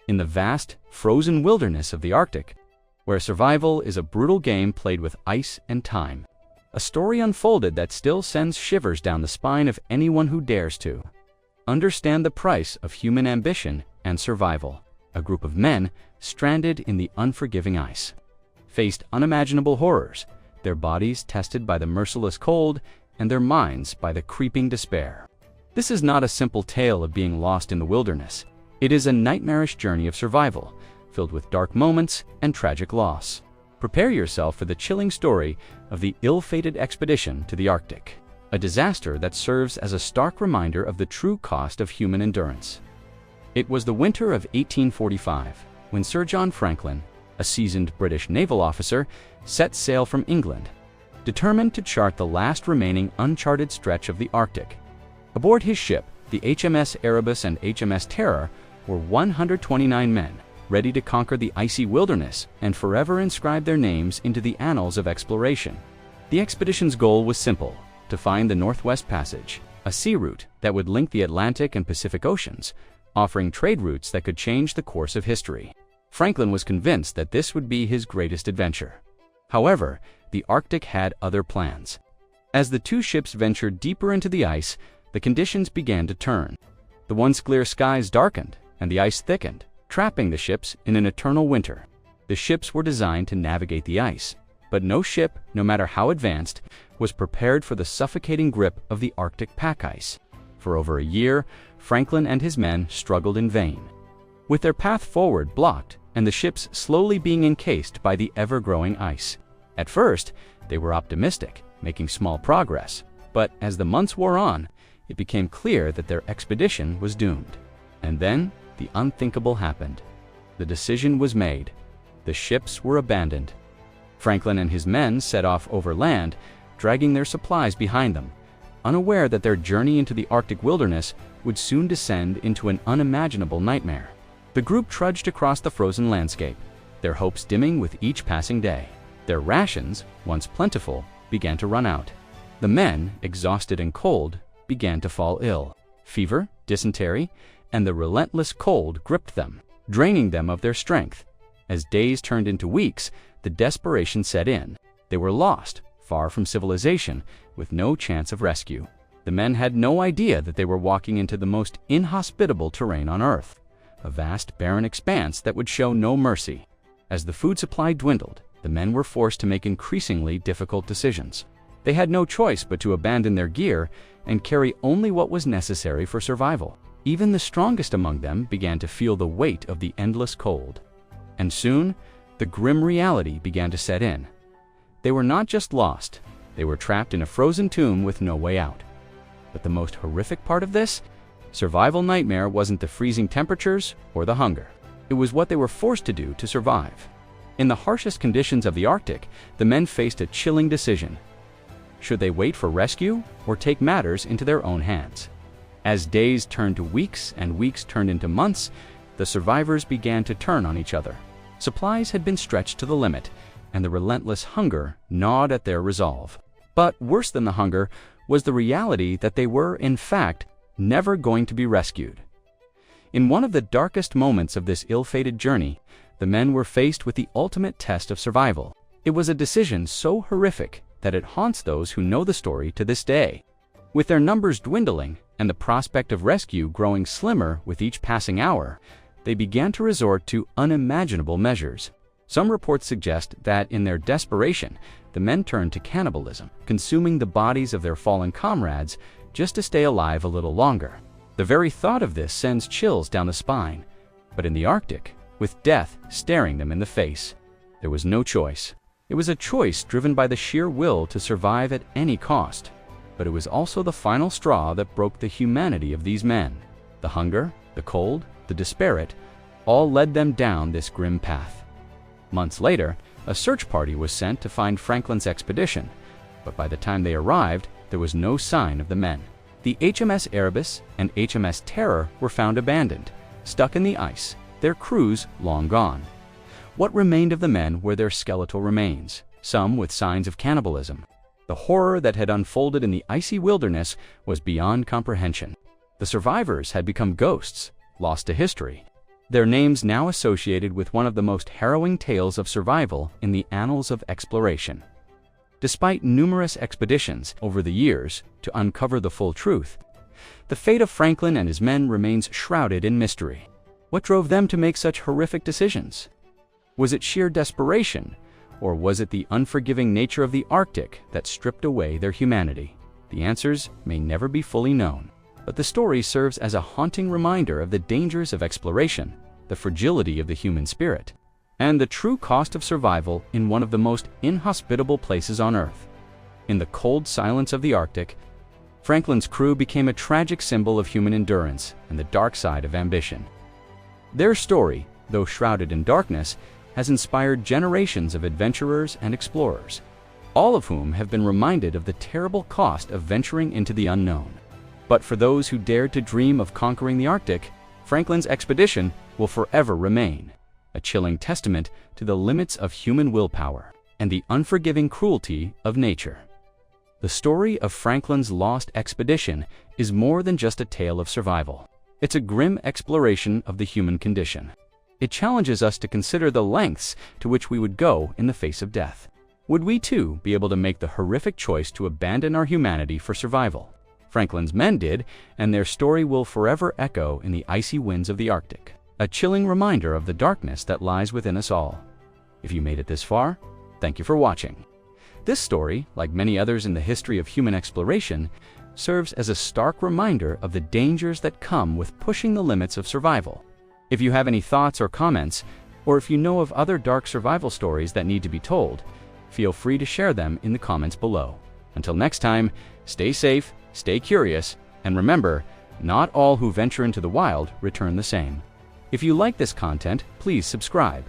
in the vast, frozen wilderness of the Arctic, where survival is a brutal game played with ice and time. A story unfolded that still sends shivers down the spine of anyone who dares to. Understand the price of human ambition and survival. A group of men stranded in the unforgiving ice faced unimaginable horrors, their bodies tested by the merciless cold and their minds by the creeping despair. This is not a simple tale of being lost in the wilderness. It is a nightmarish journey of survival, filled with dark moments and tragic loss. Prepare yourself for the chilling story of the ill-fated expedition to the Arctic, a disaster that serves as a stark reminder of the true cost of human endurance. It was the winter of 1845 when Sir John Franklin, a seasoned British naval officer, set sail from England, determined to chart the last remaining uncharted stretch of the Arctic. Aboard his ship, the HMS Erebus and HMS Terror, were 129 men, ready to conquer the icy wilderness and forever inscribe their names into the annals of exploration. The expedition's goal was simple: to find the Northwest Passage, a sea route that would link the Atlantic and Pacific Oceans, offering trade routes that could change the course of history. Franklin was convinced that this would be his greatest adventure. However, the Arctic had other plans. As the two ships ventured deeper into the ice, the conditions began to turn. The once clear skies darkened, and the ice thickened, trapping the ships in an eternal winter. The ships were designed to navigate the ice, but no ship, no matter how advanced, was prepared for the suffocating grip of the Arctic pack ice. For over a year, Franklin and his men struggled in vain, with their path forward blocked and the ships slowly being encased by the ever-growing ice. At first, they were optimistic, making small progress, but as the months wore on, it became clear that their expedition was doomed. And then, the unthinkable happened. The decision was made. The ships were abandoned. Franklin and his men set off overland, dragging their supplies behind them, unaware that their journey into the Arctic wilderness would soon descend into an unimaginable nightmare. The group trudged across the frozen landscape, their hopes dimming with each passing day. Their rations, once plentiful, began to run out. The men, exhausted and cold, began to fall ill. Fever, dysentery, and the relentless cold gripped them, draining them of their strength. As days turned into weeks, the desperation set in. They were lost, far from civilization, with no chance of rescue. The men had no idea that they were walking into the most inhospitable terrain on Earth, a vast barren expanse that would show no mercy. As the food supply dwindled, the men were forced to make increasingly difficult decisions. They had no choice but to abandon their gear and carry only what was necessary for survival. Even the strongest among them began to feel the weight of the endless cold. And soon, the grim reality began to set in. They were not just lost, they were trapped in a frozen tomb with no way out. But the most horrific part of this survival nightmare wasn't the freezing temperatures or the hunger. It was what they were forced to do to survive. In the harshest conditions of the Arctic, the men faced a chilling decision. Should they wait for rescue or take matters into their own hands? As days turned to weeks and weeks turned into months, the survivors began to turn on each other. Supplies had been stretched to the limit, and the relentless hunger gnawed at their resolve. But worse than the hunger was the reality that they were, in fact, never going to be rescued. In one of the darkest moments of this ill-fated journey, the men were faced with the ultimate test of survival. It was a decision so horrific that it haunts those who know the story to this day. With their numbers dwindling and the prospect of rescue growing slimmer with each passing hour, they began to resort to unimaginable measures. Some reports suggest that in their desperation, the men turned to cannibalism, consuming the bodies of their fallen comrades just to stay alive a little longer. The very thought of this sends chills down the spine. But in the Arctic, with death staring them in the face, there was no choice. It was a choice driven by the sheer will to survive at any cost. But it was also the final straw that broke the humanity of these men. The hunger, the cold, the despair, all led them down this grim path. Months later, a search party was sent to find Franklin's expedition, but by the time they arrived, there was no sign of the men. The HMS Erebus and HMS Terror were found abandoned, stuck in the ice, their crews long gone. What remained of the men were their skeletal remains, some with signs of cannibalism. The horror that had unfolded in the icy wilderness was beyond comprehension. The survivors had become ghosts, lost to history. their names now associated with one of the most harrowing tales of survival in the annals of exploration. Despite numerous expeditions over the years to uncover the full truth, the fate of Franklin and his men remains shrouded in mystery. What drove them to make such horrific decisions? Was it sheer desperation, or was it the unforgiving nature of the Arctic that stripped away their humanity? The answers may never be fully known, but the story serves as a haunting reminder of the dangers of exploration, the fragility of the human spirit, and the true cost of survival in one of the most inhospitable places on Earth. In the cold silence of the Arctic, Franklin's crew became a tragic symbol of human endurance and the dark side of ambition. Their story, though shrouded in darkness, has inspired generations of adventurers and explorers, all of whom have been reminded of the terrible cost of venturing into the unknown. But for those who dared to dream of conquering the Arctic, Franklin's expedition will forever remain, a chilling testament to the limits of human willpower and the unforgiving cruelty of nature. The story of Franklin's lost expedition is more than just a tale of survival. It's a grim exploration of the human condition. It challenges us to consider the lengths to which we would go in the face of death. Would we too be able to make the horrific choice to abandon our humanity for survival? Franklin's men did, and their story will forever echo in the icy winds of the Arctic, a chilling reminder of the darkness that lies within us all. If you made it this far, thank you for watching. This story, like many others in the history of human exploration, serves as a stark reminder of the dangers that come with pushing the limits of survival. If you have any thoughts or comments, or if you know of other dark survival stories that need to be told, feel free to share them in the comments below. Until next time, stay safe, stay curious, and remember, not all who venture into the wild return the same. If you like this content, please subscribe.